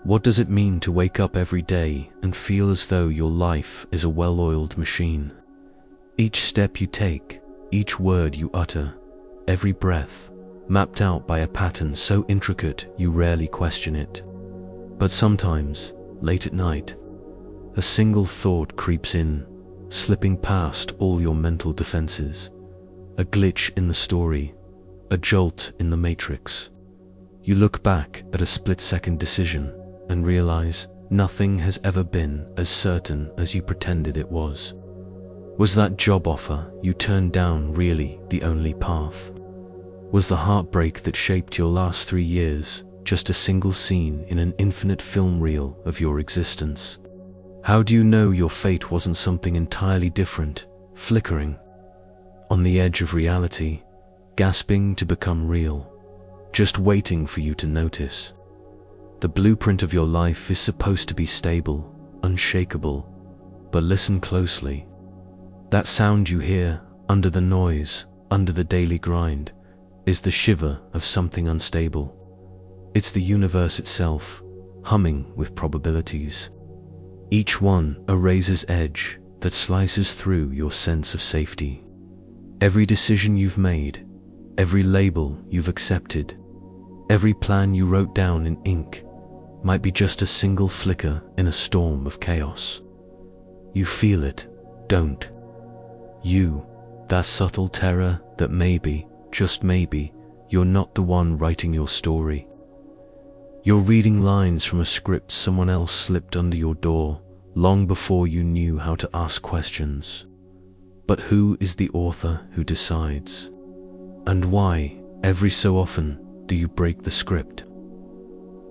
What does it mean to wake up every day and feel as though your life is a well-oiled machine? Each step you take, each word you utter, every breath, mapped out by a pattern so intricate you rarely question it. But sometimes, late at night, a single thought creeps in, slipping past all your mental defenses. A glitch in the story, a jolt in the matrix. You look back at a split-second decision and realize nothing has ever been as certain as you pretended it was. Was that job offer you turned down really the only path? Was the heartbreak that shaped your last 3 years just a single scene in an infinite film reel of your existence? How do you know your fate wasn't something entirely different, flickering on the edge of reality, gasping to become real, just waiting for you to notice? The blueprint of your life is supposed to be stable, unshakable, but listen closely. That sound you hear, under the noise, under the daily grind, is the shiver of something unstable. It's the universe itself, humming with probabilities. Each one a razor's edge that slices through your sense of safety. Every decision you've made, every label you've accepted, every plan you wrote down in ink might be just a single flicker in a storm of chaos. You feel it, don't you? That subtle terror that maybe, just maybe, you're not the one writing your story. You're reading lines from a script someone else slipped under your door long before you knew how to ask questions. But who is the author who decides? And why, every so often, do you break the script?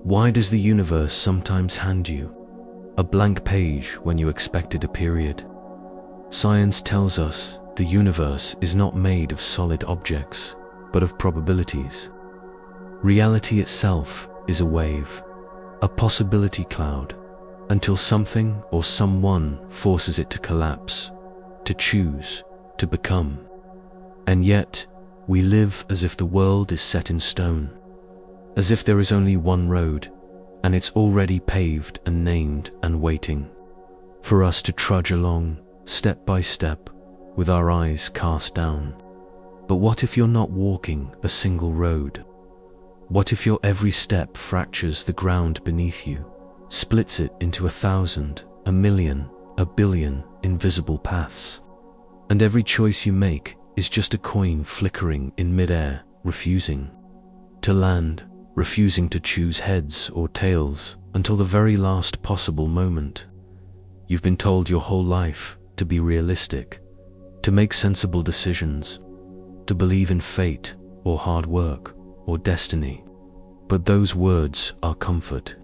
Why does the universe sometimes hand you a blank page when you expected a period? Science tells us the universe is not made of solid objects, but of probabilities. Reality itself is a wave, a possibility cloud, until something or someone forces it to collapse, to choose, to become. And yet, we live as if the world is set in stone, as if there is only one road, and it's already paved and named and waiting for us to trudge along, step by step, with our eyes cast down. But what if you're not walking a single road? What if your every step fractures the ground beneath you, splits it into 1,000, 1,000,000, 1,000,000,000 invisible paths? And every choice you make is just a coin flickering in midair, refusing to land, refusing to choose heads or tails until the very last possible moment. You've been told your whole life to be realistic, to make sensible decisions, to believe in fate or hard work or destiny. But those words are comfort,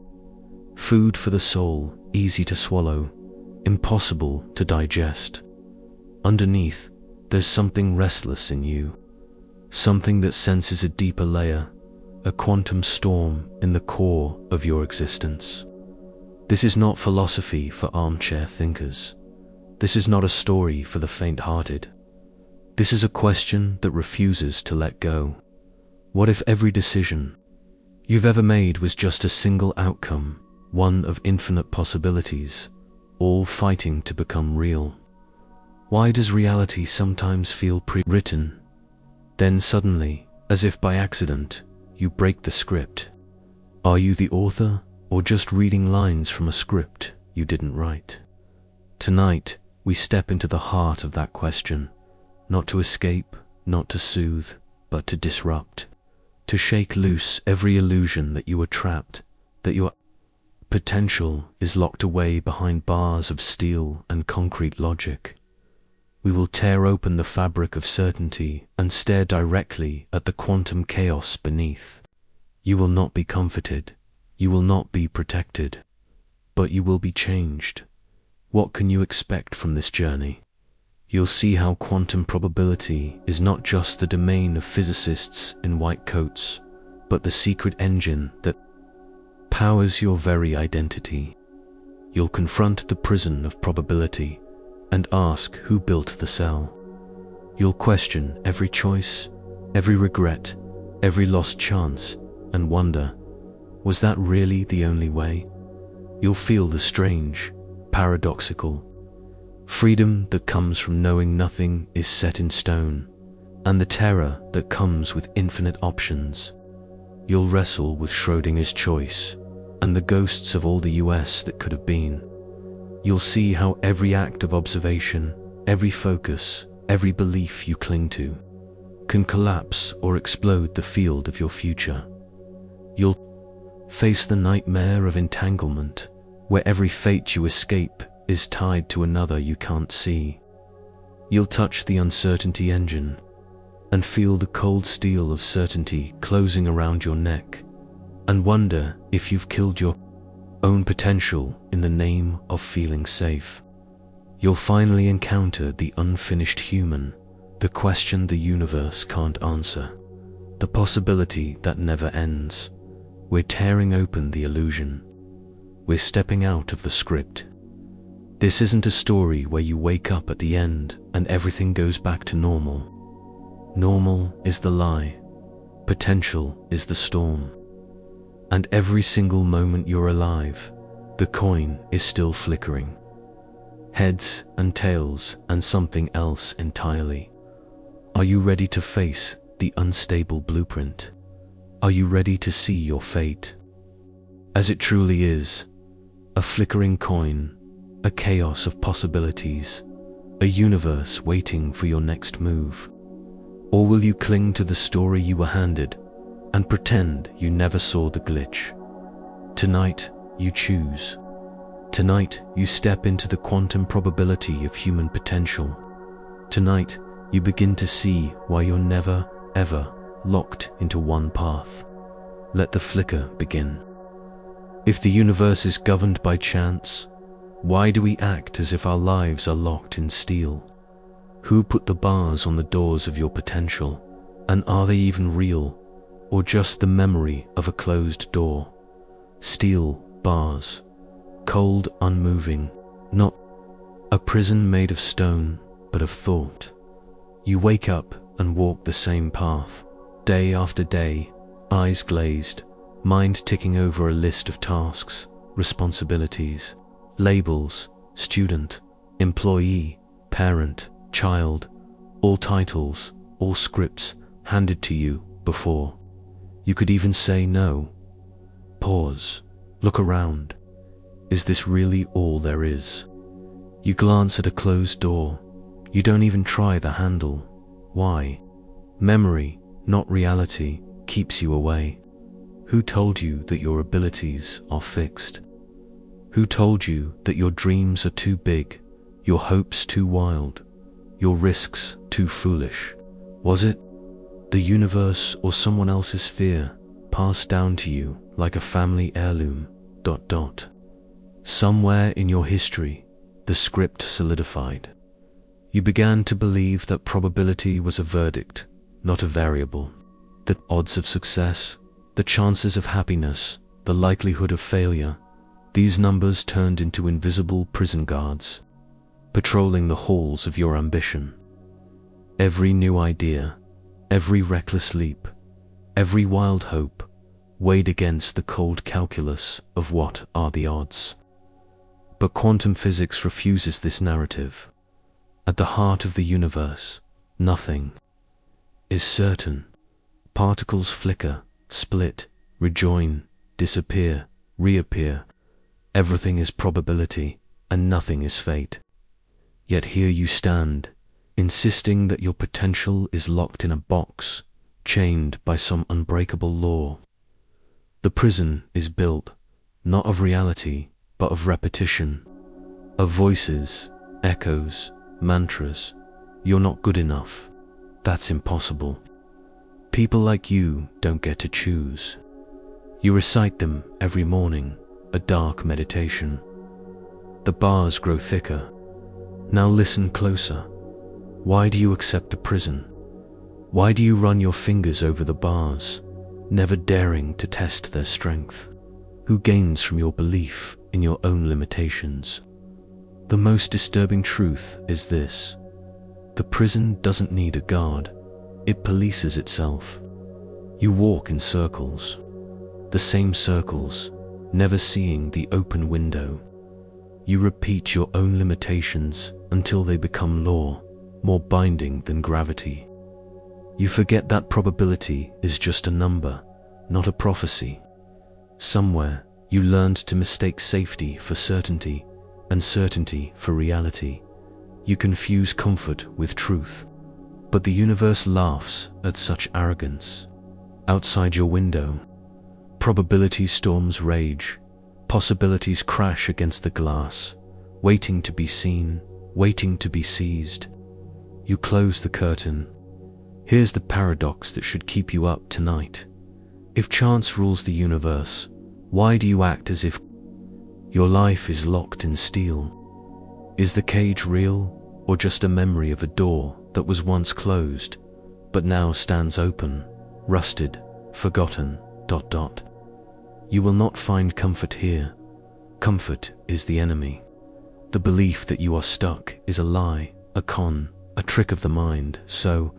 food for the soul, easy to swallow, impossible to digest. Underneath, there's something restless in you, something that senses a deeper layer, a quantum storm in the core of your existence. This is not philosophy for armchair thinkers. This is not a story for the faint-hearted. This is a question that refuses to let go. What if every decision you've ever made was just a single outcome, one of infinite possibilities, all fighting to become real? Why does reality sometimes feel pre-written? Then suddenly, as if by accident, you break the script. Are you the author, or just reading lines from a script you didn't write? Tonight, we step into the heart of that question, not to escape, not to soothe, but to disrupt, to shake loose every illusion that you are trapped, that your potential is locked away behind bars of steel and concrete logic. We will tear open the fabric of certainty and stare directly at the quantum chaos beneath. You will not be comforted, you will not be protected, but you will be changed. What can you expect from this journey? You'll see how quantum probability is not just the domain of physicists in white coats, but the secret engine that powers your very identity. You'll confront the prison of probability and ask who built the cell. You'll question every choice, every regret, every lost chance, and wonder, was that really the only way? you'll feel the strange, paradoxical freedom that comes from knowing nothing is set in stone, and the terror that comes with infinite options. You'll wrestle with Schrödinger's choice, and the ghosts of all the US that could have been. You'll see how every act of observation, every focus, every belief you cling to, can collapse or explode the field of your future. You'll face the nightmare of entanglement, where every fate you escape is tied to another you can't see. You'll touch the uncertainty engine and feel the cold steel of certainty closing around your neck, and wonder if you've killed your own potential in the name of feeling safe. You'll finally encounter the unfinished human, the question the universe can't answer, the possibility that never ends. We're tearing open the illusion. We're stepping out of the script. This isn't a story where you wake up at the end and everything goes back to normal. Normal is the lie. Potential is the storm. And every single moment you're alive, the coin is still flickering. Heads and tails and something else entirely. Are you ready to face the unstable blueprint? Are you ready to see your fate as it truly is? A flickering coin, a chaos of possibilities, a universe waiting for your next move. Or will you cling to the story you were handed and pretend you never saw the glitch? Tonight, you choose. Tonight, you step into the quantum probability of human potential. Tonight, you begin to see why you're never, ever locked into one path. Let the flicker begin. If the universe is governed by chance, why do we act as if our lives are locked in steel? Who put the bars on the doors of your potential? And are they even real, or just the memory of a closed door? Steel bars, cold, unmoving, not a prison made of stone, but of thought. You wake up and walk the same path, day after day, eyes glazed, mind ticking over a list of tasks, responsibilities, labels, student, employee, parent, child, all titles, all scripts handed to you before you could even say no. Pause, look around. Is this really all there is? You glance at a closed door. You don't even try the handle. Why? Memory, not reality, keeps you away. Who told you that your abilities are fixed? Who told you that your dreams are too big, your hopes too wild, your risks too foolish? Was it the universe or someone else's fear passed down to you like a family heirloom? Somewhere in your history, the script solidified. You began to believe that probability was a verdict, not a variable. The odds of success, the chances of happiness, the likelihood of failure, these numbers turned into invisible prison guards, patrolling the halls of your ambition. Every new idea, every reckless leap, every wild hope, weighed against the cold calculus of what are the odds. But quantum physics refuses this narrative. At the heart of the universe, nothing is certain. Particles flicker, split, rejoin, disappear, reappear. Everything is probability, and nothing is fate. Yet here you stand, insisting that your potential is locked in a box, chained by some unbreakable law. The prison is built, not of reality, but of repetition, of voices, echoes, mantras. You're not good enough. That's impossible. People like you don't get to choose. You recite them every morning, a dark meditation. The bars grow thicker. Now listen closer. Why do you accept the prison? Why do you run your fingers over the bars, never daring to test their strength? Who gains from your belief in your own limitations? The most disturbing truth is this: the prison doesn't need a guard, it polices itself. You walk in circles, the same circles, never seeing the open window. You repeat your own limitations until they become law, more binding than gravity. You forget that probability is just a number, not a prophecy. Somewhere, you learned to mistake safety for certainty and certainty for reality. You confuse comfort with truth. But the universe laughs at such arrogance. Outside your window, probability storms rage. Possibilities crash against the glass, waiting to be seen, waiting to be seized. You close the curtain. Here's the paradox that should keep you up tonight. If chance rules the universe, why do you act as if your life is locked in steel? Is the cage real, or just a memory of a door that was once closed, but now stands open, rusted, forgotten, ... You will not find comfort here. Comfort is the enemy. The belief that you are stuck is a lie, a con, a trick of the mind, so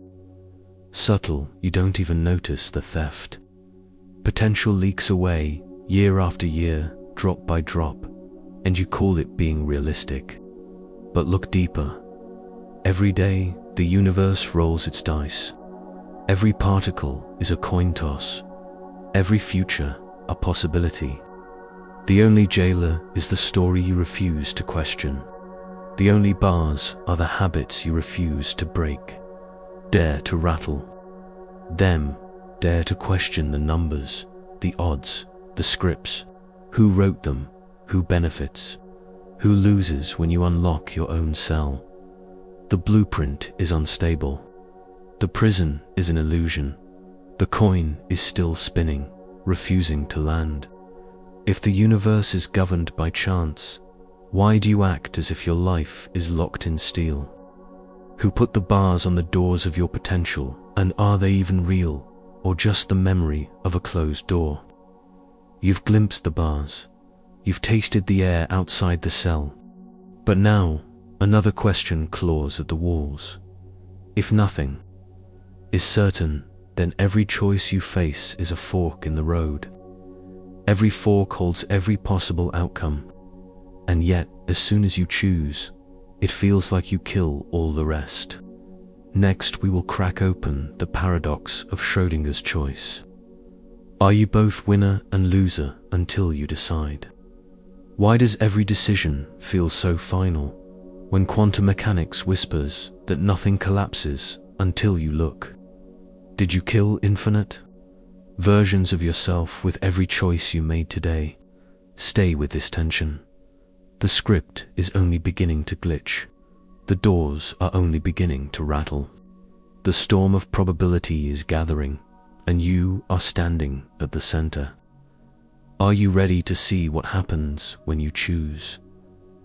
subtle you don't even notice the theft. Potential leaks away, year after year, drop by drop, and you call it being realistic. But look deeper. Every day, the universe rolls its dice. Every particle is a coin toss. Every future, a possibility. The only jailer is the story you refuse to question. The only bars are the habits you refuse to break. Dare to rattle them. Dare to question the numbers, the odds, the scripts. Who wrote them? Who benefits? Who loses when you unlock your own cell? The blueprint is unstable. The prison is an illusion. The coin is still spinning, refusing to land. If the universe is governed by chance, why do you act as if your life is locked in steel? Who put the bars on the doors of your potential, and are they even real, or just the memory of a closed door? You've glimpsed the bars. You've tasted the air outside the cell. But now, another question claws at the walls. If nothing is certain, then every choice you face is a fork in the road. Every fork holds every possible outcome. And yet, as soon as you choose, it feels like you kill all the rest. Next, we will crack open the paradox of Schrödinger's choice. Are you both winner and loser until you decide? Why does every decision feel so final when quantum mechanics whispers that nothing collapses until you look? Did you kill infinite versions of yourself with every choice you made today? Stay with this tension. The script is only beginning to glitch. The doors are only beginning to rattle. The storm of probability is gathering, and you are standing at the center. Are you ready to see what happens when you choose,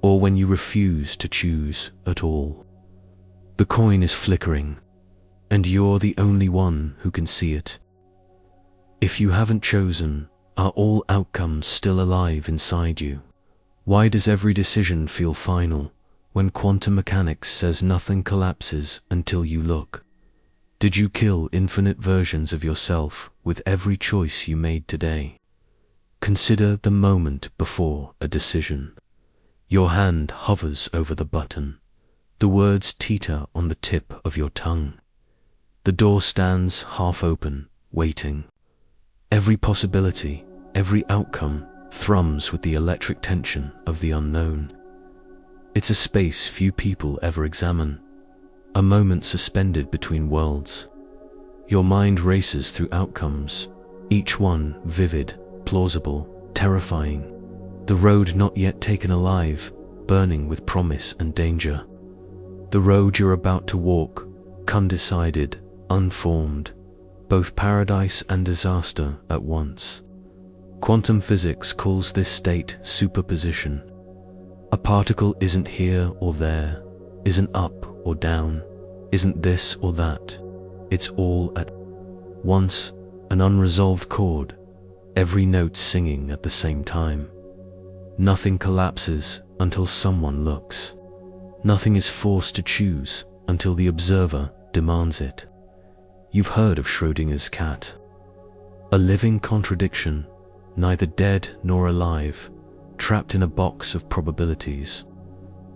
or when you refuse to choose at all? The coin is flickering, and you're the only one who can see it. If you haven't chosen, are all outcomes still alive inside you? Why does every decision feel final when quantum mechanics says nothing collapses until you look? Did you kill infinite versions of yourself with every choice you made today? Consider the moment before a decision. Your hand hovers over the button. The words teeter on the tip of your tongue. The door stands half open, waiting. Every possibility, every outcome thrums with the electric tension of the unknown. It's a space few people ever examine, a moment suspended between worlds. Your mind races through outcomes, each one vivid, plausible, terrifying. The road not yet taken alive, burning with promise and danger. The road you're about to walk, undecided, unformed, both paradise and disaster at once. Quantum physics calls this state superposition. A particle isn't here or there, isn't up or down, isn't this or that. It's all at once, an unresolved chord, every note singing at the same time. Nothing collapses until someone looks. Nothing is forced to choose until the observer demands it. You've heard of Schrödinger's cat. A living contradiction, neither dead nor alive, trapped in a box of probabilities.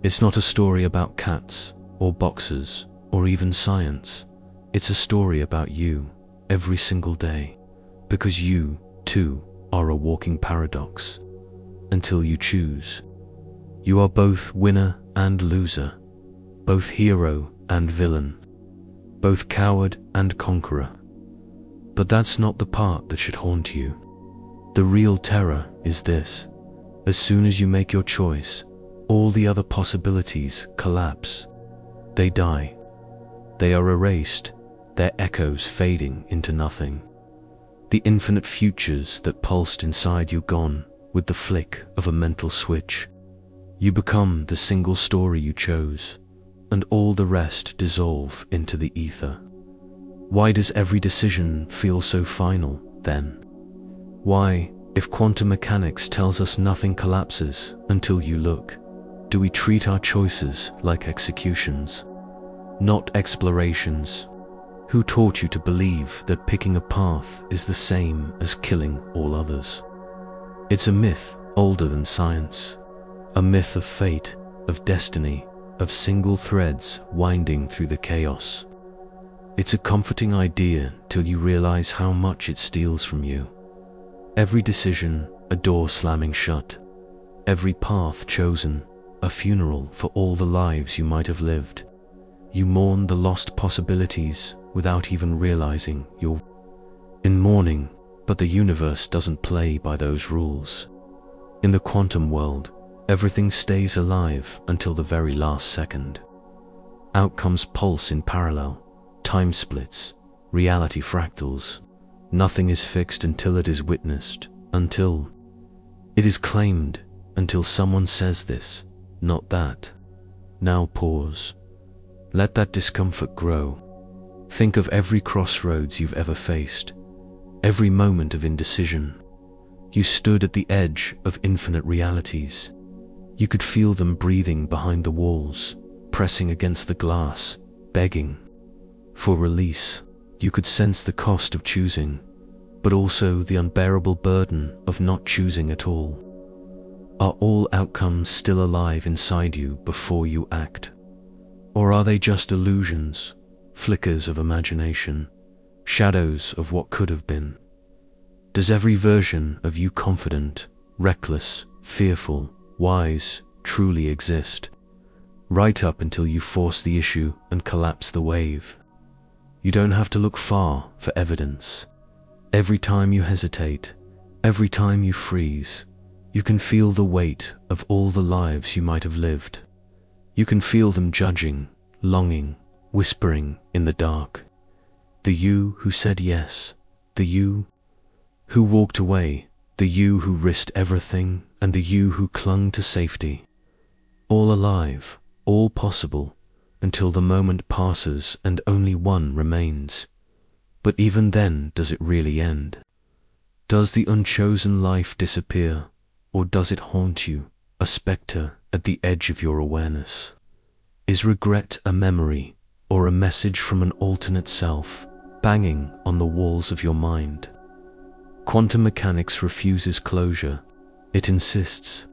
It's not a story about cats, or boxes, or even science. It's a story about you, every single day. Because you, too, are a walking paradox. Until you choose. You are both winner and loser, both hero and villain, both coward and conqueror. But that's not the part that should haunt you. The real terror is this: as soon as you make your choice, all the other possibilities collapse. They die. They are erased, their echoes fading into nothing. The infinite futures that pulsed inside you gone with the flick of a mental switch. You become the single story you chose, and all the rest dissolve into the ether. Why does every decision feel so final, then? Why, if quantum mechanics tells us nothing collapses until you look, do we treat our choices like executions, not explorations? Who taught you to believe that picking a path is the same as killing all others? It's a myth older than science, a myth of fate, of destiny, of single threads winding through the chaos. It's a comforting idea till you realize how much it steals from you. Every decision, a door slamming shut. Every path chosen, a funeral for all the lives you might have lived. You mourn the lost possibilities without even realizing you're in mourning, but the universe doesn't play by those rules. In the quantum world, everything stays alive until the very last second. Outcomes pulse in parallel, time splits, reality fractals. Nothing is fixed until it is witnessed, until it is claimed, until someone says this, not that. Now pause. Let that discomfort grow. Think of every crossroads you've ever faced, every moment of indecision. You stood at the edge of infinite realities. You could feel them breathing behind the walls, pressing against the glass, begging for release. You could sense the cost of choosing, but also the unbearable burden of not choosing at all. Are all outcomes still alive inside you before you act? Or are they just illusions, flickers of imagination, shadows of what could have been? Does every version of you confident, reckless, fearful, wise, truly exist? Right up until you force the issue and collapse the wave. You don't have to look far for evidence. Every time you hesitate, every time you freeze, you can feel the weight of all the lives you might have lived. You can feel them judging, longing, whispering in the dark. The you who said yes, the you who walked away, the you who risked everything, and the you who clung to safety. All alive, all possible, until the moment passes and only one remains. But even then, does it really end? Does the unchosen life disappear, or does it haunt you, a spectre at the edge of your awareness? Is regret a memory, or a message from an alternate self, banging on the walls of your mind? Quantum mechanics refuses closure. It insists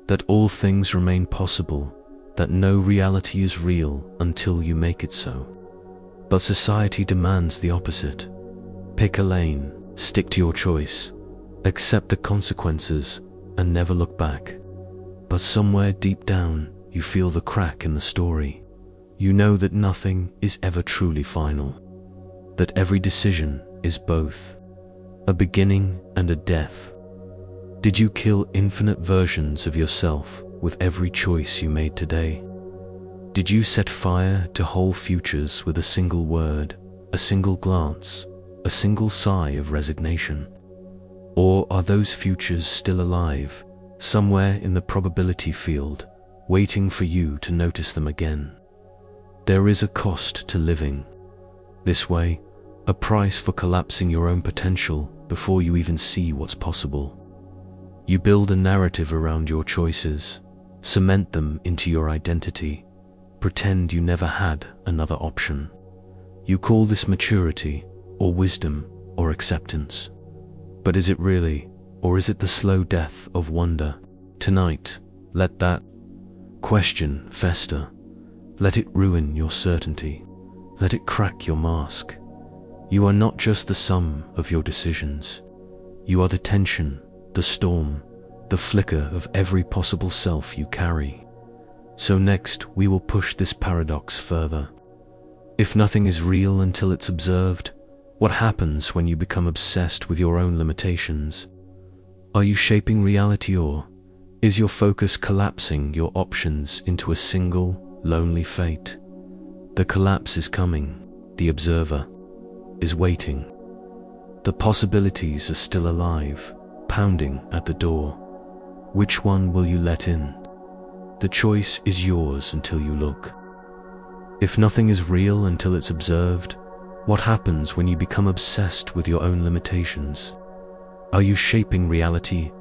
that all things remain possible, that no reality is real until you make it so. But society demands the opposite. Pick a lane, stick to your choice, accept the consequences, and never look back. But somewhere deep down, you feel the crack in the story. You know that nothing is ever truly final, that every decision is both a beginning and a death. Did you kill infinite versions of yourself with every choice you made today? Did you set fire to whole futures with a single word, a single glance, a single sigh of resignation? Or are those futures still alive, somewhere in the probability field, waiting for you to notice them again? There is a cost to living this way, a price for collapsing your own potential before you even see what's possible. You build a narrative around your choices, cement them into your identity, pretend you never had another option. You call this maturity, or wisdom, or acceptance. But is it really? or is it the slow death of wonder? Tonight, let that question fester. Let it ruin your certainty. Let it crack your mask. You are not just the sum of your decisions. You are the tension, the storm, the flicker of every possible self you carry. So next, we will push this paradox further. If nothing is real until it's observed, what happens when you become obsessed with your own limitations? Are you shaping reality, or is your focus collapsing your options into a single, lonely fate? The collapse is coming. The observer is waiting. The possibilities are still alive, pounding at the door. Which one will you let in? The choice is yours until you look. If nothing is real until it's observed, what happens when you become obsessed with your own limitations? Are you shaping reality,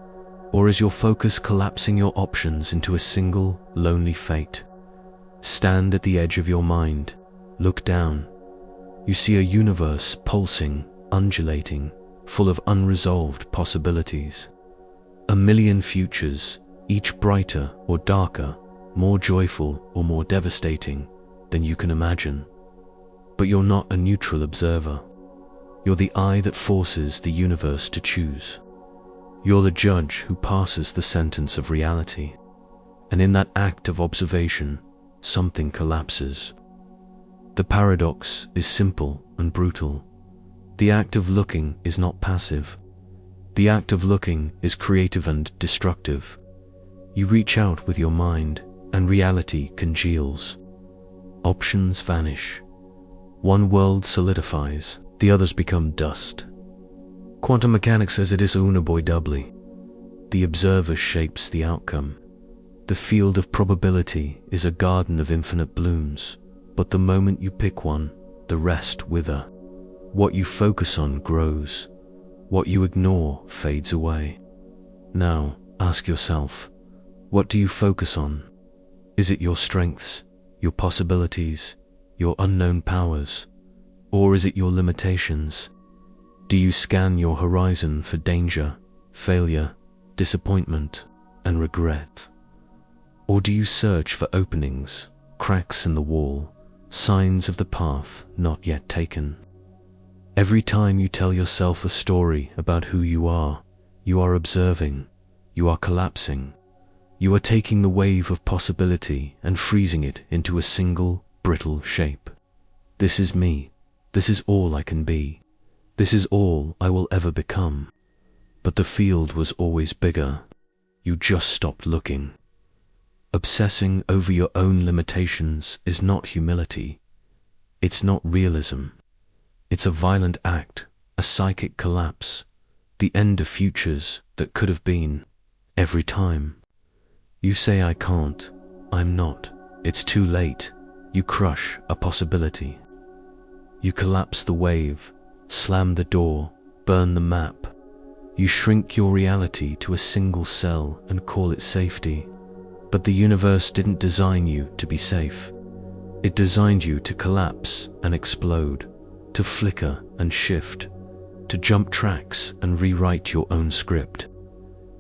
or is your focus collapsing your options into a single, lonely fate? Stand at the edge of your mind. Look down. You see a universe pulsing, undulating, full of unresolved possibilities. A million futures, each brighter or darker, more joyful or more devastating than you can imagine. But you're not a neutral observer. You're the eye that forces the universe to choose. You're the judge who passes the sentence of reality. And in that act of observation, something collapses. The paradox is simple and brutal. The act of looking is not passive. The act of looking is creative and destructive. You reach out with your mind, and reality congeals. Options vanish. One world solidifies, the others become dust. Quantum mechanics says it is unavoidably doubly. The observer shapes the outcome. The field of probability is a garden of infinite blooms, but the moment you pick one, the rest wither. What you focus on grows. What you ignore fades away. Now, ask yourself, what do you focus on? Is it your strengths, your possibilities, your unknown powers, or is it your limitations? Do you scan your horizon for danger, failure, disappointment, and regret? Or do you search for openings, cracks in the wall, signs of the path not yet taken? Every time you tell yourself a story about who you are observing, you are collapsing. You are taking the wave of possibility and freezing it into a single, brittle shape. This is me. This is all I can be. This is all I will ever become. But the field was always bigger. You just stopped looking. Obsessing over your own limitations is not humility. It's not realism. It's a violent act, a psychic collapse, the end of futures that could have been. Every time you say I can't, I'm not, it's too late, you crush a possibility. You collapse the wave, slam the door, burn the map. You shrink your reality to a single cell and call it safety. But the universe didn't design you to be safe. It designed you to collapse and explode, to flicker and shift, to jump tracks and rewrite your own script.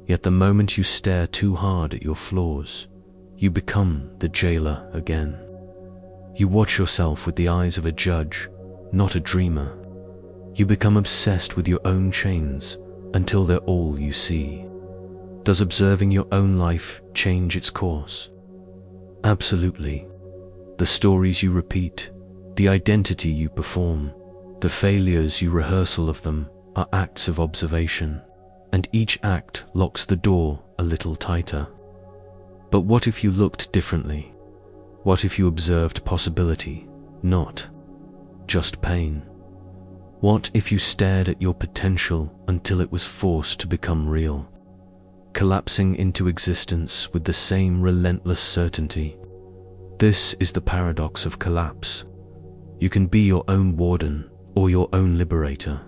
Yet the moment you stare too hard at your flaws, you become the jailer again. You watch yourself with the eyes of a judge, not a dreamer. You become obsessed with your own chains until they're all you see. Does observing your own life change its course? Absolutely. The stories you repeat, the identity you perform, the failures you rehearsal of them are acts of observation, and each act locks the door a little tighter. But what if you looked differently? What if you observed possibility, not just pain? What if you stared at your potential until it was forced to become real, collapsing into existence with the same relentless certainty? This is the paradox of collapse. You can be your own warden or your own liberator.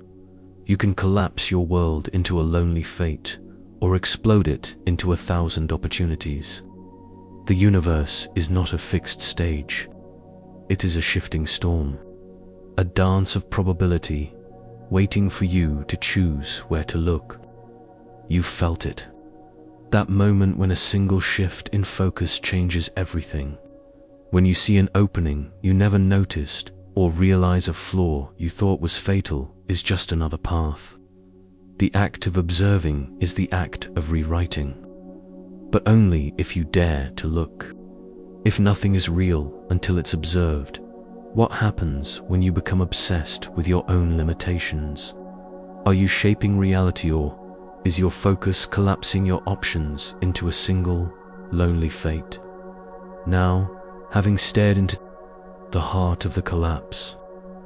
You can collapse your world into a lonely fate or explode it into 1,000 opportunities. The universe is not a fixed stage. It is a shifting storm, a dance of probability, waiting for you to choose where to look. You've felt it. That moment when a single shift in focus changes everything. When you see an opening you never noticed, or realize a flaw you thought was fatal is just another path. The act of observing is the act of rewriting. But only if you dare to look. If nothing is real until it's observed, what happens when you become obsessed with your own limitations? Are you shaping reality, or is your focus collapsing your options into a single, lonely fate? Now, having stared into the heart of the collapse,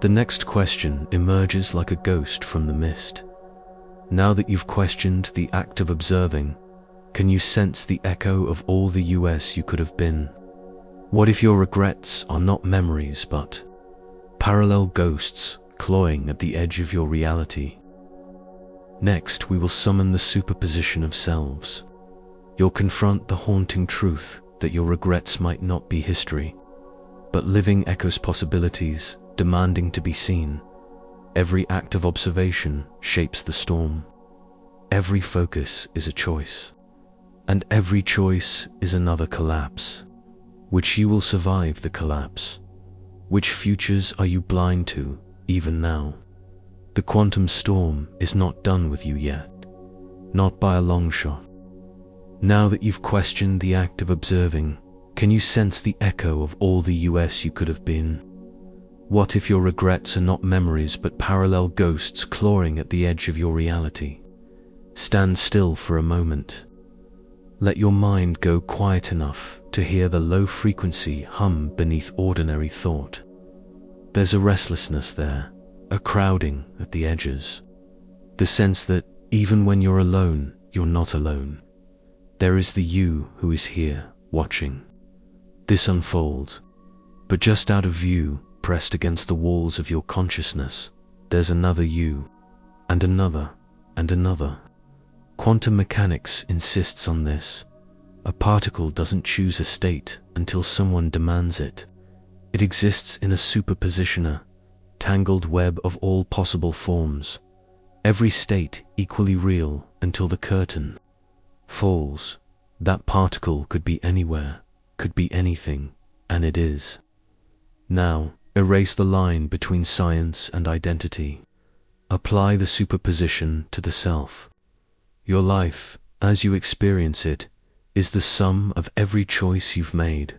the next question emerges like a ghost from the mist. Now that you've questioned the act of observing, can you sense the echo of all the US you could have been? What if your regrets are not memories but parallel ghosts clawing at the edge of your reality? Next, we will summon the superposition of selves. You'll confront the haunting truth that your regrets might not be history, but living echoes, possibilities demanding to be seen. Every act of observation shapes the storm. Every focus is a choice, and every choice is another collapse. Which you will survive the collapse? Which futures are you blind to, even now? The quantum storm is not done with you yet, not by a long shot. Now that you've questioned the act of observing, can you sense the echo of all the US you could have been? What if your regrets are not memories but parallel ghosts clawing at the edge of your reality? Stand still for a moment. Let your mind go quiet enough to hear the low-frequency hum beneath ordinary thought. There's a restlessness there, a crowding at the edges. The sense that even when you're alone, you're not alone. There is the you who is here, watching. This unfolds, but just out of view, pressed against the walls of your consciousness, there's another you, and another, and another. Quantum mechanics insists on this. A particle doesn't choose a state until someone demands it. It exists in a superpositioner, tangled web of all possible forms. Every state equally real until the curtain falls. That particle could be anywhere, could be anything, and it is. Now, erase the line between science and identity. Apply the superposition to the self. Your life, as you experience it, is the sum of every choice you've made.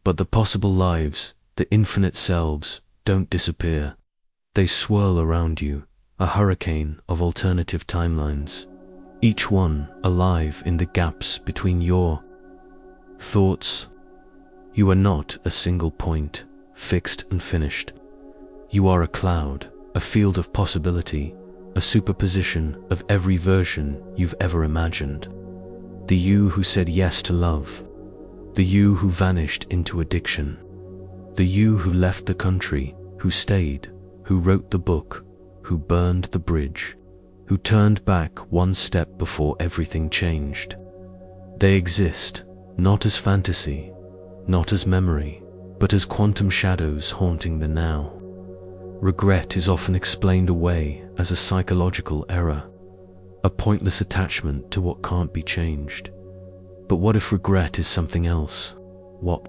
But the possible lives, the infinite selves, don't disappear. They swirl around you, a hurricane of alternative timelines, each one alive in the gaps between your thoughts. You are not a single point, fixed and finished. You are a cloud, a field of possibility, a superposition of every version you've ever imagined. The you who said yes to love, the you who vanished into addiction, the you who left the country, who stayed, who wrote the book, who burned the bridge, who turned back one step before everything changed. They exist, not as fantasy, not as memory, but as quantum shadows haunting the now. Regret is often explained away as a psychological error, a pointless attachment to what can't be changed. But what if regret is something else? What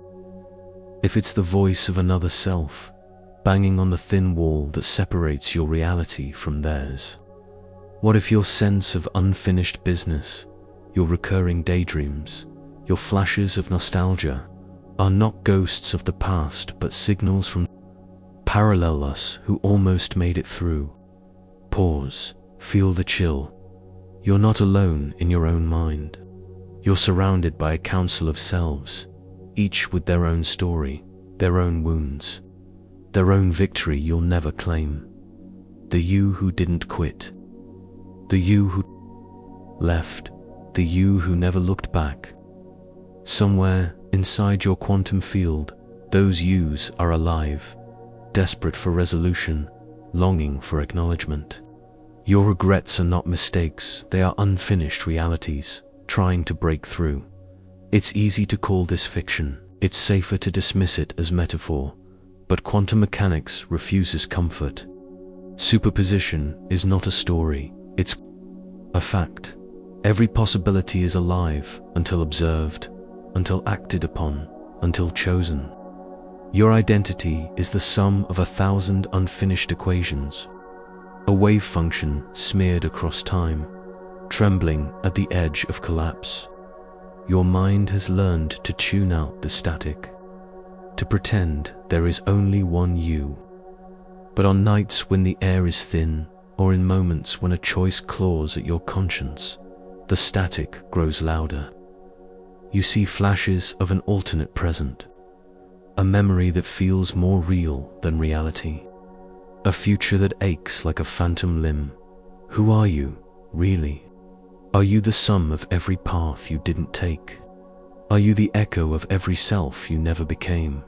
if it's the voice of another self, banging on the thin wall that separates your reality from theirs? What if your sense of unfinished business, your recurring daydreams, your flashes of nostalgia, are not ghosts of the past but signals from parallel us who almost made it through? Pause, feel the chill. You're not alone in your own mind. You're surrounded by a council of selves, each with their own story, their own wounds, their own victory you'll never claim. The you who didn't quit, the you who left, the you who never looked back. Somewhere inside your quantum field, those yous are alive, desperate for resolution, longing for acknowledgement. Your regrets are not mistakes, they are unfinished realities, trying to break through. It's easy to call this fiction, it's safer to dismiss it as metaphor, but quantum mechanics refuses comfort. Superposition is not a story, it's a fact. Every possibility is alive until observed, until acted upon, until chosen. Your identity is the sum of 1,000 unfinished equations, a wave function smeared across time, trembling at the edge of collapse. Your mind has learned to tune out the static, to pretend there is only one you. But on nights when the air is thin, or in moments when a choice claws at your conscience, the static grows louder. You see flashes of an alternate present, a memory that feels more real than reality, a future that aches like a phantom limb. Who are you, really? Are you the sum of every path you didn't take? Are you the echo of every self you never became?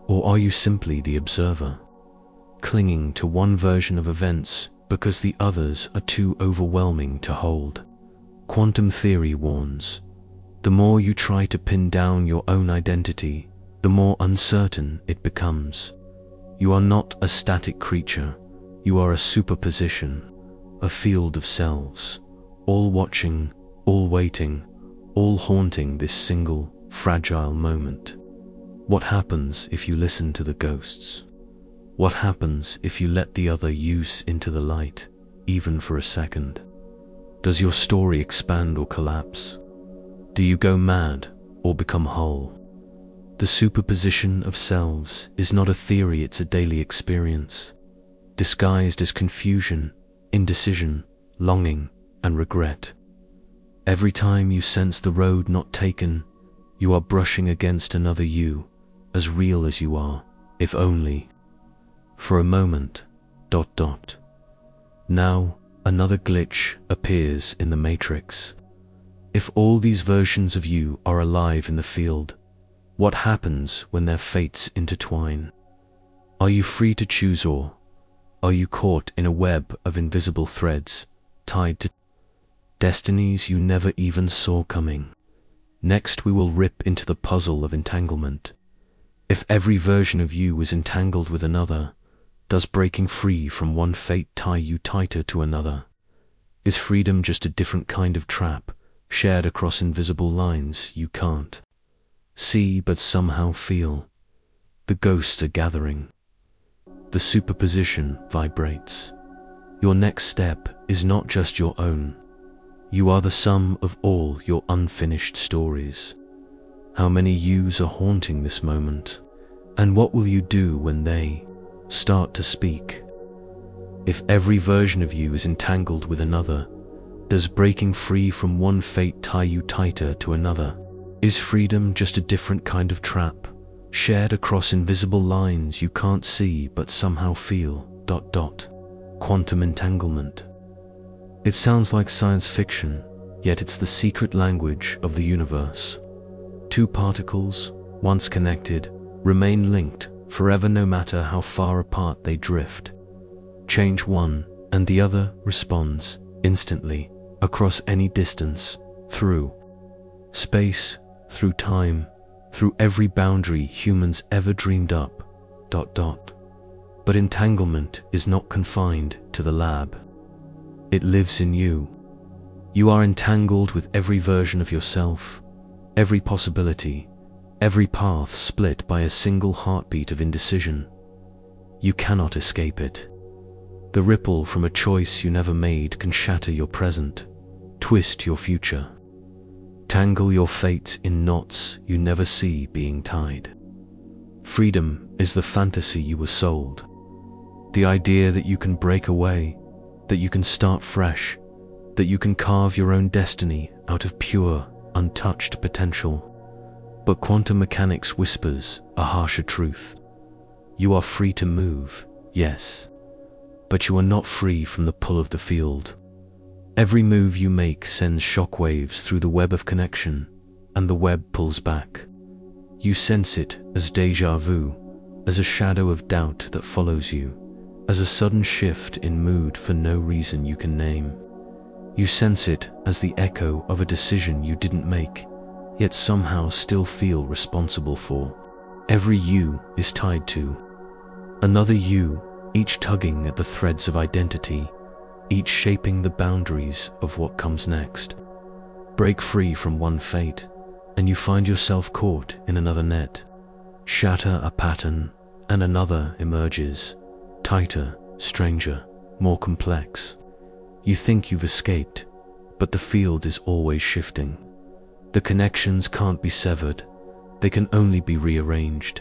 Or are you simply the observer, clinging to one version of events because the others are too overwhelming to hold? Quantum theory warns, the more you try to pin down your own identity, the more uncertain it becomes. You are not a static creature, you are a superposition, a field of selves, all watching, all waiting, all haunting this single, fragile moment. What happens if you listen to the ghosts? What happens if you let the other use into the light, even for a second? Does your story expand or collapse? Do you go mad or become whole? The superposition of selves is not a theory, it's a daily experience, disguised as confusion, indecision, longing, and regret. Every time you sense the road not taken, you are brushing against another you, as real as you are, if only for a moment. Now, another glitch appears in the matrix. If all these versions of you are alive in the field, what happens when their fates intertwine? Are you free to choose, or are you caught in a web of invisible threads, tied to destinies you never even saw coming? Next, we will rip into the puzzle of entanglement. If every version of you is entangled with another, does breaking free from one fate tie you tighter to another? Is freedom just a different kind of trap, shared across invisible lines you can't see but somehow feel? The ghosts are gathering. The superposition vibrates. Your next step is not just your own. You are the sum of all your unfinished stories. How many yous are haunting this moment? And what will you do when they start to speak? If every version of you is entangled with another, does breaking free from one fate tie you tighter to another? Is freedom just a different kind of trap, shared across invisible lines you can't see but somehow feel? Quantum entanglement. It sounds like science fiction, yet it's the secret language of the universe. Two particles, once connected, remain linked forever no matter how far apart they drift. Change one, and the other responds instantly, across any distance, through space, through time, through every boundary humans ever dreamed up. But entanglement is not confined to the lab. It lives in you. You are entangled with every version of yourself, every possibility, every path split by a single heartbeat of indecision. You cannot escape it. The ripple from a choice you never made can shatter your present, twist your future, tangle your fate in knots you never see being tied. Freedom is the fantasy you were sold, the idea that you can break away, that you can start fresh, that you can carve your own destiny out of pure, untouched potential. But quantum mechanics whispers a harsher truth. You are free to move, yes, but you are not free from the pull of the field. Every move you make sends shockwaves through the web of connection, and the web pulls back. You sense it as déjà vu, as a shadow of doubt that follows you, as a sudden shift in mood for no reason you can name. You sense it as the echo of a decision you didn't make, yet somehow still feel responsible for. Every you is tied to another you, each tugging at the threads of identity, each shaping the boundaries of what comes next. Break free from one fate, and you find yourself caught in another net. Shatter a pattern, and another emerges, tighter, stranger, more complex. You think you've escaped, but the field is always shifting. The connections can't be severed, they can only be rearranged.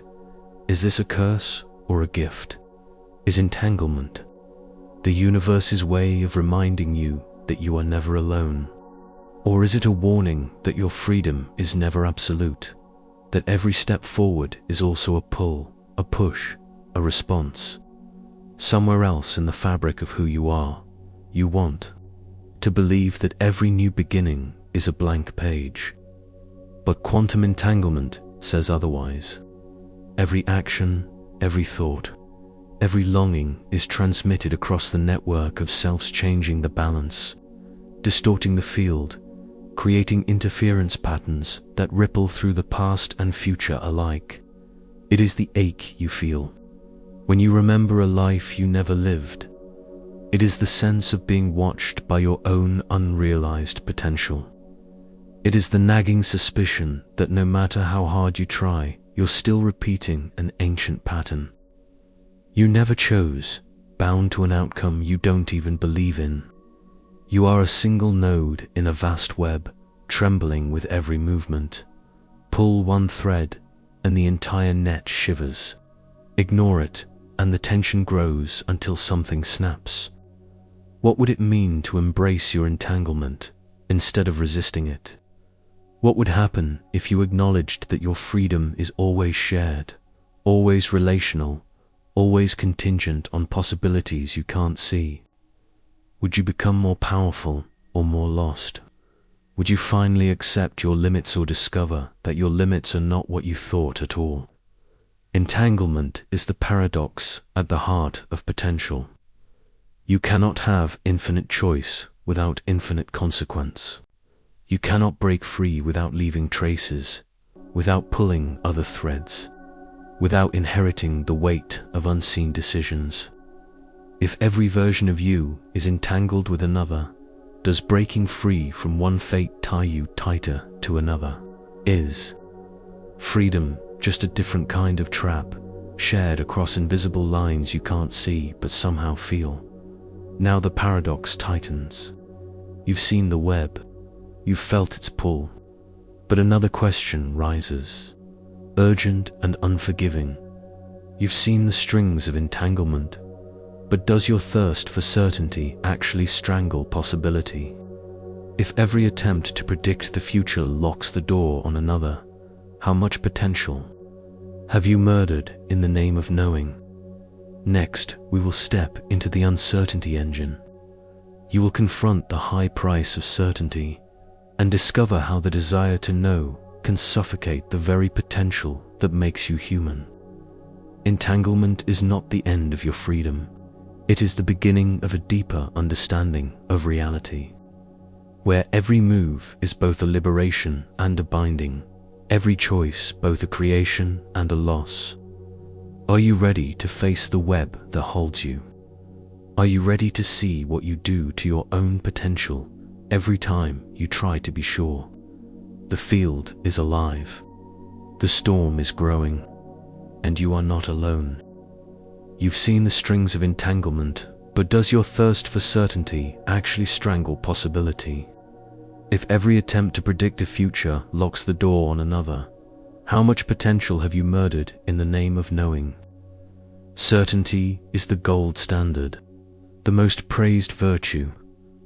Is this a curse or a gift? Is entanglement the universe's way of reminding you that you are never alone? Or is it a warning that your freedom is never absolute, that every step forward is also a pull, a push, a response? Somewhere else in the fabric of who you are, you want to believe that every new beginning is a blank page. But quantum entanglement says otherwise. Every action, every thought, every longing is transmitted across the network of selves, changing the balance, distorting the field, creating interference patterns that ripple through the past and future alike. It is the ache you feel when you remember a life you never lived. It is the sense of being watched by your own unrealized potential. It is the nagging suspicion that no matter how hard you try, you're still repeating an ancient pattern you never chose, bound to an outcome you don't even believe in. You are a single node in a vast web, trembling with every movement. Pull one thread, and the entire net shivers. Ignore it, and the tension grows until something snaps. What would it mean to embrace your entanglement instead of resisting it? What would happen if you acknowledged that your freedom is always shared, always relational, always contingent on possibilities you can't see? Would you become more powerful or more lost? Would you finally accept your limits or discover that your limits are not what you thought at all? Entanglement is the paradox at the heart of potential. You cannot have infinite choice without infinite consequence. You cannot break free without leaving traces, without pulling other threads, without inheriting the weight of unseen decisions. If every version of you is entangled with another, does breaking free from one fate tie you tighter to another? Is freedom just a different kind of trap, shared across invisible lines you can't see but somehow feel? Now the paradox tightens. You've seen the web, you've felt its pull, but another question rises, urgent and unforgiving. You've seen the strings of entanglement, but does your thirst for certainty actually strangle possibility? If every attempt to predict the future locks the door on another, how much potential have you murdered in the name of knowing? Next, we will step into the uncertainty engine. You will confront the high price of certainty and discover how the desire to know can suffocate the very potential that makes you human. Entanglement is not the end of your freedom. It is the beginning of a deeper understanding of reality, where every move is both a liberation and a binding, every choice both a creation and a loss. Are you ready to face the web that holds you? Are you ready to see what you do to your own potential every time you try to be sure? The field is alive, the storm is growing, and you are not alone. You've seen the strings of entanglement, but does your thirst for certainty actually strangle possibility? If every attempt to predict a future locks the door on another, how much potential have you murdered in the name of knowing? Certainty is the gold standard, the most praised virtue,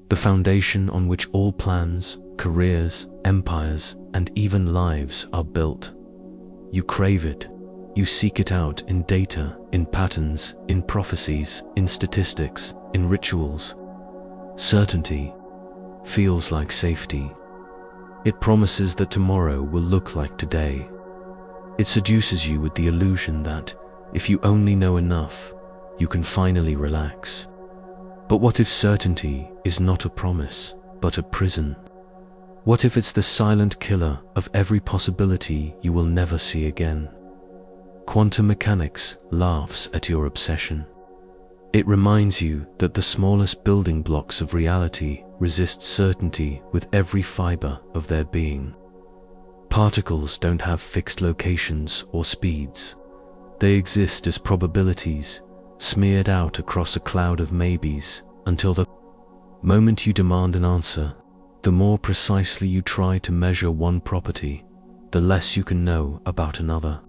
the foundation on which all plans, careers, empires, and even lives are built. You crave it. You seek it out in data, in patterns, in prophecies, in statistics, in rituals. Certainty feels like safety. It promises that tomorrow will look like today. It seduces you with the illusion that, if you only know enough, you can finally relax. But what if certainty is not a promise, but a prison? What if it's the silent killer of every possibility you will never see again? Quantum mechanics laughs at your obsession. It reminds you that the smallest building blocks of reality resist certainty with every fiber of their being. Particles don't have fixed locations or speeds. They exist as probabilities, smeared out across a cloud of maybes, until the moment you demand an answer. The more precisely you try to measure one property, the less you can know about another.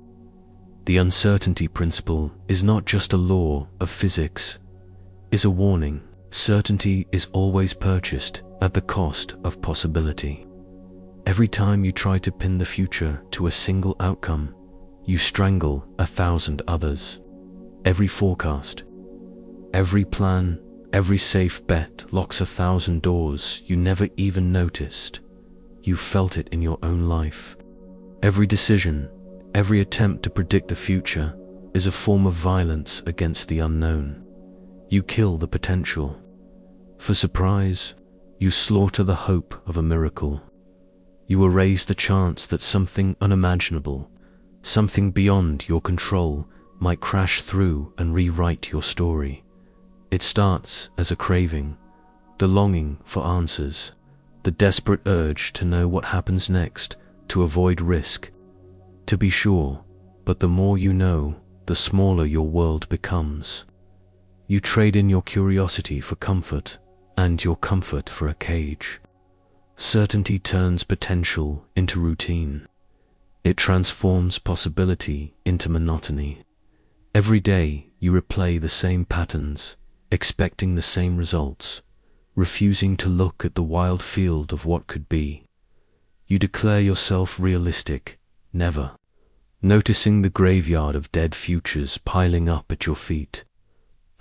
The uncertainty principle is not just a law of physics, it's a warning. Certainty is always purchased at the cost of possibility. Every time you try to pin the future to a single outcome, you strangle 1,000 others. Every forecast, every plan, every safe bet locks 1,000 doors you never even noticed. You felt it in your own life. Every decision, every attempt to predict the future is a form of violence against the unknown. You kill the potential for surprise. You slaughter the hope of a miracle. You erase the chance that something unimaginable, something beyond your control, might crash through and rewrite your story. It starts as a craving, the longing for answers, the desperate urge to know what happens next, to avoid risk, to be sure. But the more you know, the smaller your world becomes. You trade in your curiosity for comfort, and your comfort for a cage. Certainty turns potential into routine. It transforms possibility into monotony. Every day you replay the same patterns, expecting the same results, refusing to look at the wild field of what could be. You declare yourself realistic, never noticing the graveyard of dead futures piling up at your feet.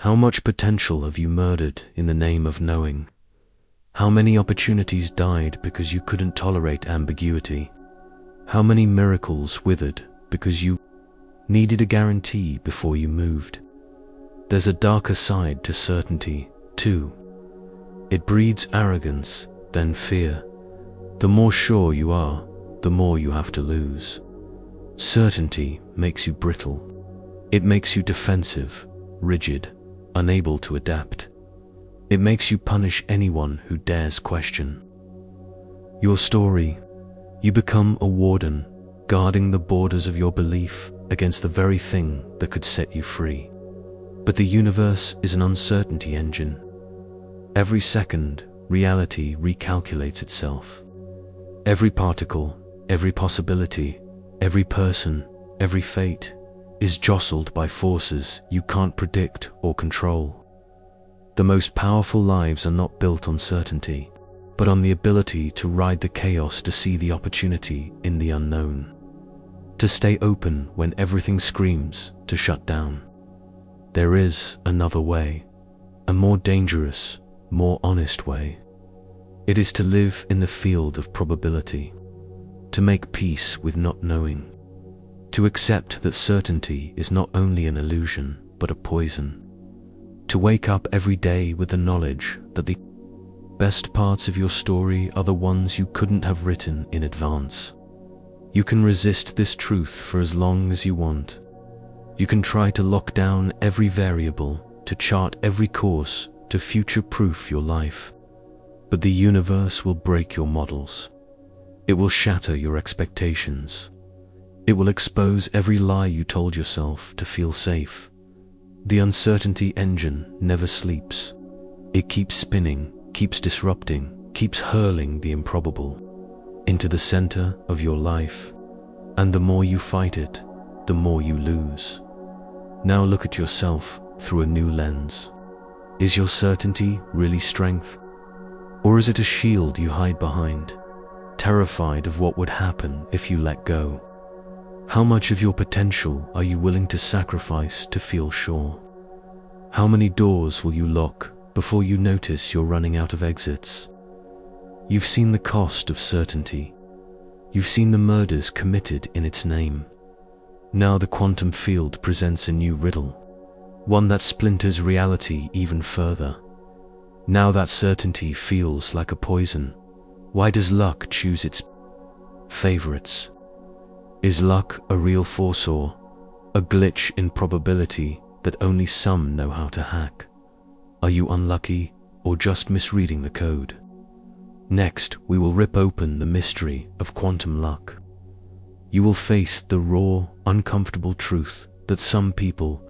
How much potential have you murdered in the name of knowing? How many opportunities died because you couldn't tolerate ambiguity? How many miracles withered because you needed a guarantee before you moved? There's a darker side to certainty, too. It breeds arrogance, then fear. The more sure you are, the more you have to lose. Certainty makes you brittle. It makes you defensive, rigid, unable to adapt. It makes you punish anyone who dares question your story. You become a warden, guarding the borders of your belief against the very thing that could set you free. But the universe is an uncertainty engine. Every second, reality recalculates itself. Every particle, every possibility, every person, every fate is jostled by forces you can't predict or control. The most powerful lives are not built on certainty, but on the ability to ride the chaos, to see the opportunity in the unknown, to stay open when everything screams to shut down. There is another way, a more dangerous, more honest way. It is to live in the field of probability, to make peace with not knowing, to accept that certainty is not only an illusion but a poison, to wake up every day with the knowledge that the best parts of your story are the ones you couldn't have written in advance. You can resist this truth for as long as you want. You can try to lock down every variable, to chart every course, to future-proof your life. But the universe will break your models. It will shatter your expectations. It will expose every lie you told yourself to feel safe. The uncertainty engine never sleeps. It keeps spinning, keeps disrupting, keeps hurling the improbable into the center of your life. And the more you fight it, the more you lose. Now look at yourself through a new lens. Is your certainty really strength? Or is it a shield you hide behind, terrified of what would happen if you let go? How much of your potential are you willing to sacrifice to feel sure? How many doors will you lock before you notice you're running out of exits? You've seen the cost of certainty. You've seen the murders committed in its name. Now the quantum field presents a new riddle, one that splinters reality even further. Now that certainty feels like a poison. Why does luck choose its favorites? Is luck a real force or a glitch in probability that only some know how to hack? Are you unlucky or just misreading the code? Next, we will rip open the mystery of quantum luck. You will face the raw, uncomfortable truth that some people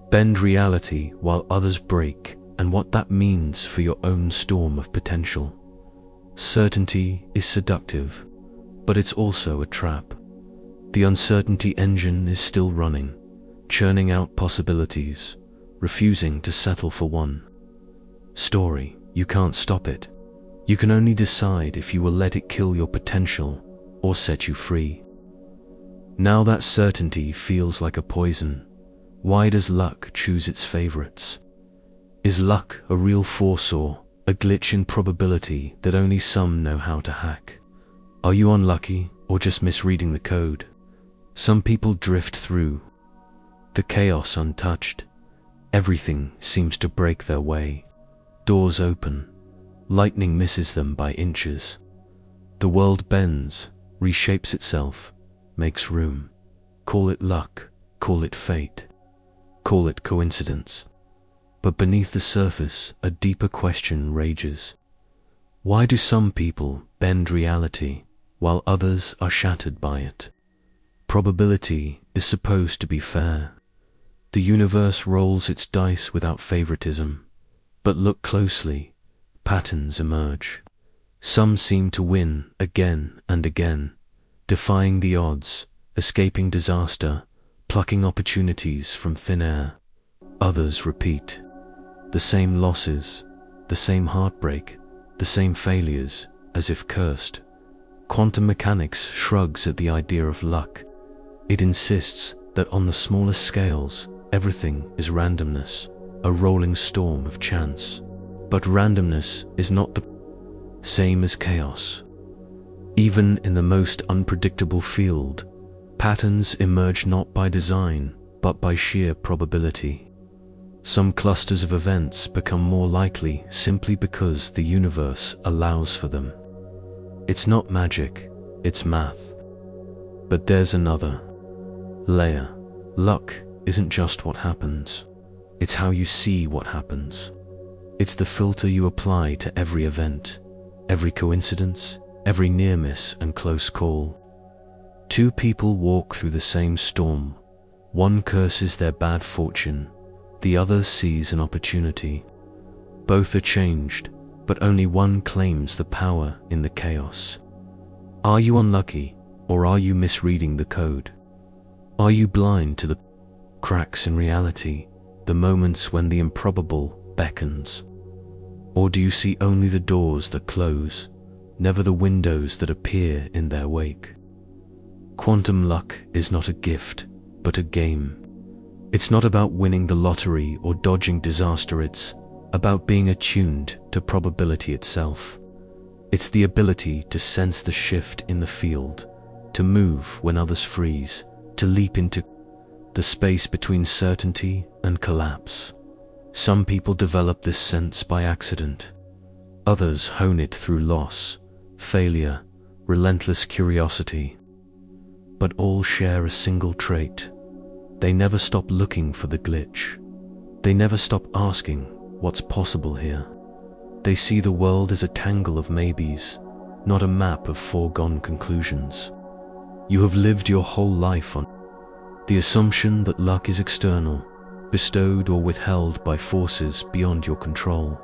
bend reality while others break, and what that means for your own storm of potential. Certainty is seductive, but it's also a trap. The uncertainty engine is still running, churning out possibilities, refusing to settle for one story. You can't stop it. You can only decide if you will let it kill your potential or set you free. Now that certainty feels like a poison. Why does luck choose its favorites? Is luck a real force or a glitch in probability that only some know how to hack? Are you unlucky or just misreading the code? Some people drift through the chaos untouched. Everything seems to break their way. Doors open. Lightning misses them by inches. The world bends, reshapes itself, makes room. Call it luck, call it fate, call it coincidence. But beneath the surface, a deeper question rages. Why do some people bend reality while others are shattered by it? Probability is supposed to be fair. The universe rolls its dice without favoritism. But look closely, patterns emerge. Some seem to win again and again, defying the odds, escaping disaster, plucking opportunities from thin air. Others repeat. The same losses, the same heartbreak, the same failures, as if cursed. Quantum mechanics shrugs at the idea of luck. It insists that on the smallest scales, everything is randomness, a rolling storm of chance. But randomness is not the same as chaos. Even in the most unpredictable field, patterns emerge not by design, but by sheer probability. Some clusters of events become more likely simply because the universe allows for them. It's not magic, it's math. But there's another layer. Luck isn't just what happens. It's how you see what happens. It's the filter you apply to every event, every coincidence, every near miss and close call. Two people walk through the same storm. One curses their bad fortune, the other sees an opportunity. Both are changed, but only one claims the power in the chaos. Are you unlucky, or are you misreading the code? Are you blind to the cracks in reality, the moments when the improbable beckons? Or do you see only the doors that close, never the windows that appear in their wake? Quantum luck is not a gift, but a game. It's not about winning the lottery or dodging disaster, it's about being attuned to probability itself. It's the ability to sense the shift in the field, to move when others freeze, to leap into the space between certainty and collapse. Some people develop this sense by accident. Others hone it through loss, failure, relentless curiosity. But all share a single trait. They never stop looking for the glitch. They never stop asking, what's possible here? They see the world as a tangle of maybes, not a map of foregone conclusions. You have lived your whole life on the assumption that luck is external, bestowed or withheld by forces beyond your control.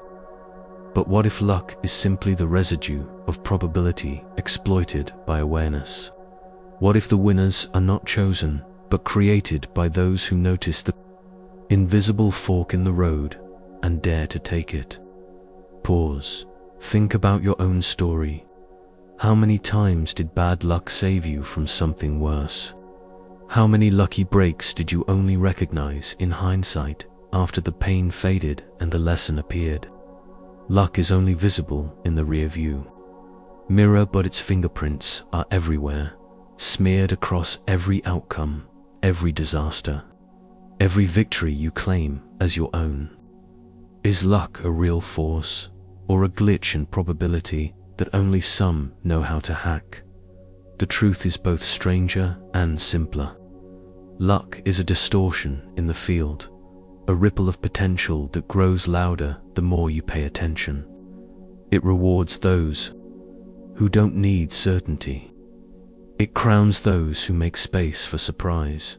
But what if luck is simply the residue of probability exploited by awareness? What if the winners are not chosen, but created by those who notice the invisible fork in the road and dare to take it? Pause. Think about your own story. How many times did bad luck save you from something worse? How many lucky breaks did you only recognize in hindsight after the pain faded and the lesson appeared? Luck is only visible in the rear view mirror, but its fingerprints are everywhere, smeared across every outcome, every disaster, every victory you claim as your own. Is luck a real force, or a glitch in probability that only some know how to hack? The truth is both stranger and simpler. Luck is a distortion in the field, a ripple of potential that grows louder the more you pay attention. It rewards those who don't need certainty. It crowns those who make space for surprise.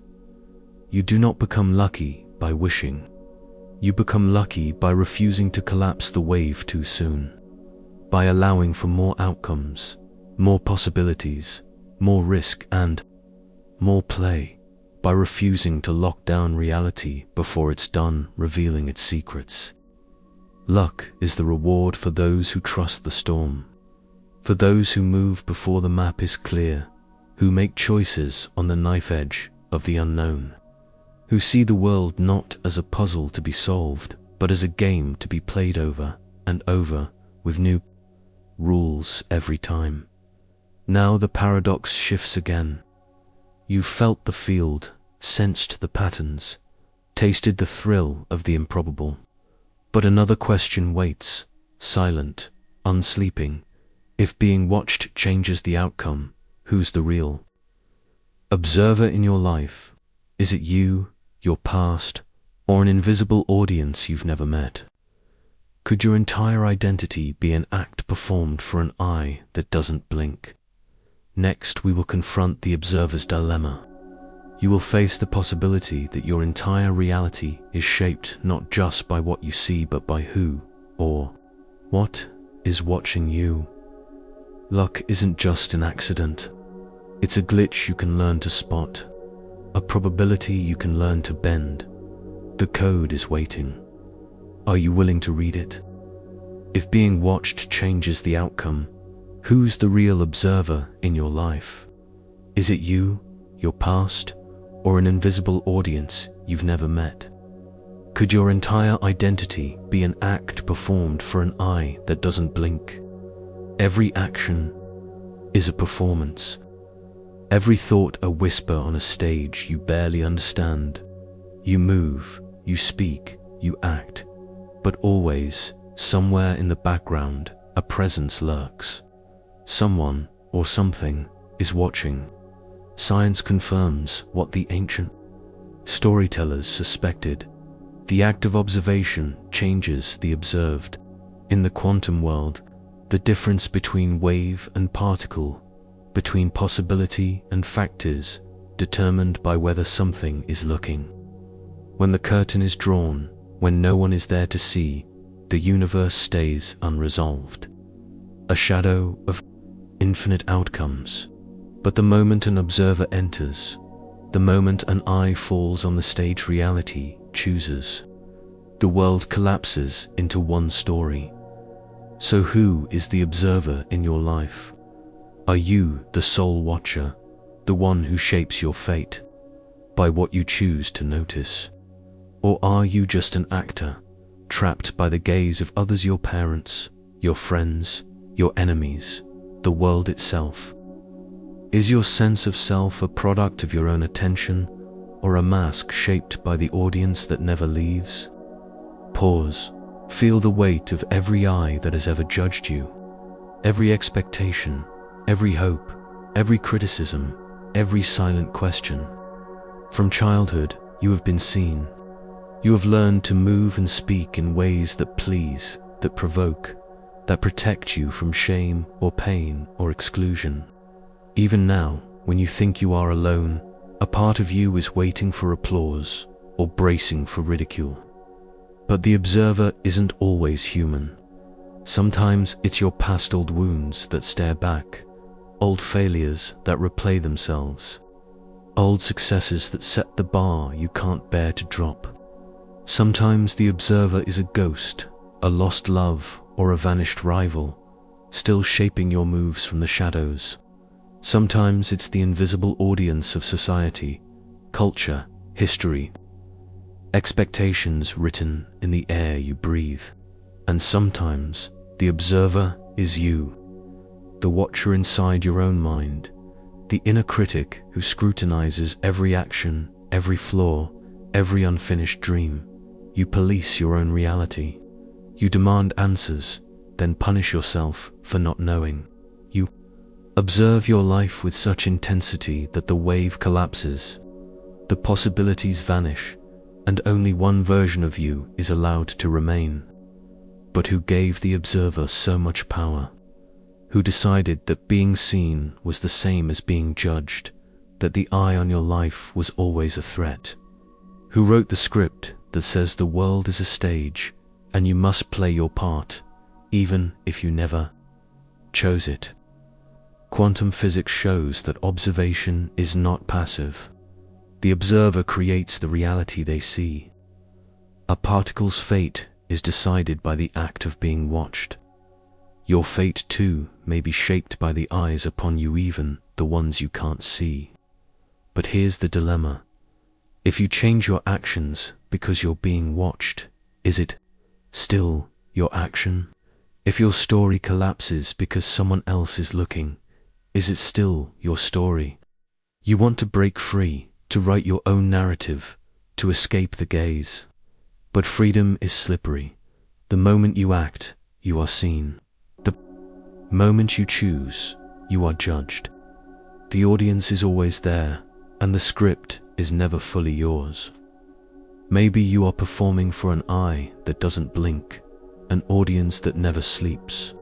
You do not become lucky by wishing. You become lucky by refusing to collapse the wave too soon, by allowing for more outcomes, more possibilities, more risk and more play, by refusing to lock down reality before it's done revealing its secrets. Luck is the reward for those who trust the storm, for those who move before the map is clear, who make choices on the knife edge of the unknown, who see the world not as a puzzle to be solved, but as a game to be played over and over with new rules every time. Now the paradox shifts again. You've felt the field, sensed the patterns, tasted the thrill of the improbable. But another question waits, silent, unsleeping. If being watched changes the outcome, who's the real observer in your life? Is it you, your past, or an invisible audience you've never met? Could your entire identity be an act performed for an eye that doesn't blink? Next, we will confront the observer's dilemma. You will face the possibility that your entire reality is shaped not just by what you see, but by who or what is watching you. Luck isn't just an accident. It's a glitch you can learn to spot, a probability you can learn to bend. The code is waiting. Are you willing to read it? If being watched changes the outcome, who's the real observer in your life? Is it you, your past, or an invisible audience you've never met? Could your entire identity be an act performed for an eye that doesn't blink? Every action is a performance. Every thought a whisper on a stage you barely understand. You move, you speak, you act, but always, somewhere in the background, a presence lurks. Someone or something is watching. Science confirms what the ancient storytellers suspected. The act of observation changes the observed. In the quantum world, the difference between wave and particle, between possibility and fact is determined by whether something is looking. When the curtain is drawn, when no one is there to see, the universe stays unresolved. A shadow of infinite outcomes. But the moment an observer enters, the moment an eye falls on the stage, reality chooses. The world collapses into one story. So who is the observer in your life? Are you the sole watcher, the one who shapes your fate by what you choose to notice? Or are you just an actor, trapped by the gaze of others, your parents, your friends, your enemies, the world itself? Is your sense of self a product of your own attention, or a mask shaped by the audience that never leaves? Pause. Feel the weight of every eye that has ever judged you. Every expectation, every hope, every criticism, every silent question. From childhood, you have been seen. You have learned to move and speak in ways that please, that provoke, that protect you from shame or pain or exclusion. Even now, when you think you are alone, a part of you is waiting for applause or bracing for ridicule. But the observer isn't always human. Sometimes it's your past old wounds that stare back, old failures that replay themselves, old successes that set the bar you can't bear to drop. Sometimes the observer is a ghost, a lost love, or a vanished rival, still shaping your moves from the shadows. Sometimes it's the invisible audience of society, culture, history, expectations written in the air you breathe. And sometimes the observer is you, the watcher inside your own mind, the inner critic who scrutinizes every action, every flaw, every unfinished dream. You police your own reality. You demand answers, then punish yourself for not knowing. You observe your life with such intensity that the wave collapses, the possibilities vanish, and only one version of you is allowed to remain. But who gave the observer so much power? who decided that being seen was the same as being judged, that the eye on your life was always a threat? Who wrote the script that says the world is a stage and you must play your part, even if you never chose it? Quantum physics shows that observation is not passive. The observer creates the reality they see. A particle's fate is decided by the act of being watched. Your fate too may be shaped by the eyes upon you, even the ones you can't see. But here's the dilemma. If you change your actions because you're being watched, is it still your action? If your story collapses because someone else is looking, is it still your story? You want to break free, to write your own narrative, to escape the gaze. But freedom is slippery. The moment you act, you are seen. The moment you choose, you are judged. The audience is always there, and the script is never fully yours. Maybe you are performing for an eye that doesn't blink, an audience that never sleeps.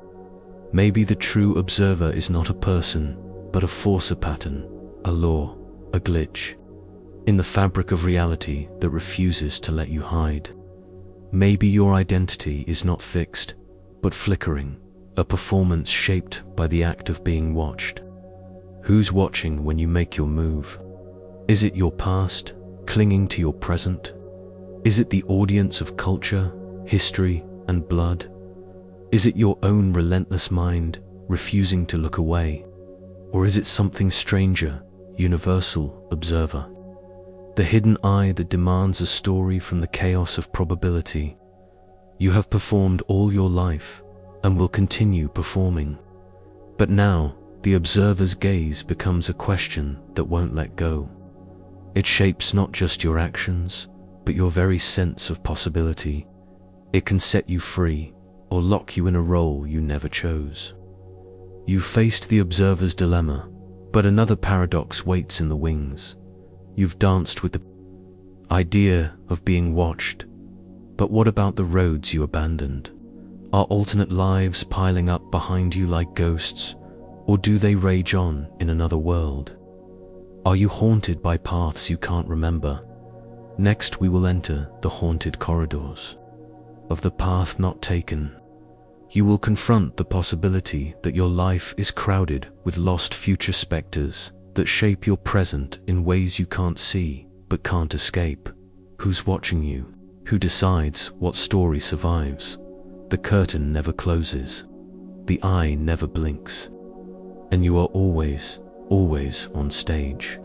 Maybe the true observer is not a person, but a force, a pattern, a law, a glitch, in the fabric of reality that refuses to let you hide. Maybe your identity is not fixed, but flickering, a performance shaped by the act of being watched. Who's watching when you make your move? Is it your past, clinging to your present? Is it the audience of culture, history, and blood? Is it your own relentless mind, refusing to look away? Or is it something stranger, universal observer? The hidden eye that demands a story from the chaos of probability. You have performed all your life, and will continue performing. But now, the observer's gaze becomes a question that won't let go. It shapes not just your actions, but your very sense of possibility. It can set you free, or lock you in a role you never chose. You faced the observer's dilemma, but another paradox waits in the wings. You've danced with the idea of being watched, but what about the roads you abandoned? Are alternate lives piling up behind you like ghosts, or do they rage on in another world? Are you haunted by paths you can't remember? Next we will enter the haunted corridors of the path not taken. You will confront the possibility that your life is crowded with lost future specters that shape your present in ways you can't see but can't escape. Who's watching you? Who decides what story survives? The curtain never closes. The eye never blinks. And you are always on stage.